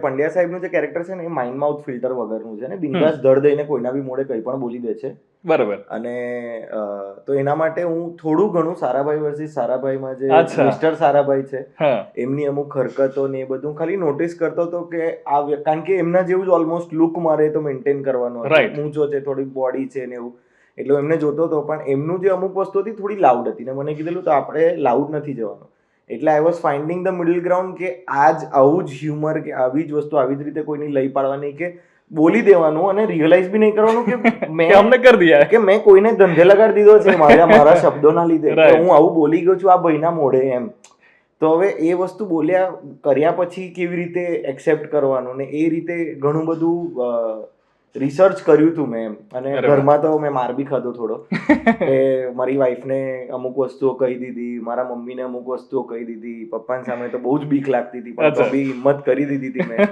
પંડ્યા સાહેબનું જે કેરેક્ટર છે ને એ માઇન્ડ માઉથ ફિલ્ટર વગરનું છે ને બિંદાસ ધડ દઈને કોઈના બી મોઢે કંઈ પણ બોલી દે છે. બરાબર. અને તો એના માટે હું થોડું ઘણું સારાભાઈ વર્સિસ સારાભાઈમાં જે મિસ્ટર સારાભાઈ છે એમની અમુક હરકતો ને એ બધું ખાલી નોટિસ કરતો હતો કે કારણ કે એમના જેવું જ ઓલમોસ્ટ લુક મારે તો મેન્ટેન કરવાનું હતું. ઊંચો છે, થોડી બોડી છે ને એવું, એટલે એમને જોતો હતો. પણ એમનું જે અમુક વસ્તુ હતી થોડી લાઉડ હતી ને મને કીધેલું તો આપણે લાઉડ નથી જવાનું. એટલે I was finding the middle ground કે આવું જ હ્યુમર કે આવી જ વસ્તુ આવી જ રીતે કોઈની લઈ પાડવાની કે બોલી દેવાનું અને રિયલાઇઝ બી નહીં કરવાનું કે મેં અમને કરી દીધા કે મેં કોઈને ધંધે લગાડી દીધો છે મારા શબ્દોના લીધે હું આવું બોલી ગયો છું આ ભાઈના મોઢે એમ. તો હવે એ વસ્તુ કર્યા પછી કેવી રીતે એક્સેપ્ટ કરવાનું ને એ રીતે ઘણું બધું રિસર્ચ કર્યું હતું મેં એમ. અને ઘરમાં તો મેં માર બી ખાધો થોડો કે મારી વાઈફને અમુક વસ્તુઓ કહી દીધી, મારા મમ્મીને અમુક વસ્તુઓ કહી દીધી, પપ્પાની સામે તો બહુ જ બીક લાગતી હતી પણ તો બી હિંમત કરી દીધી હતી મેં.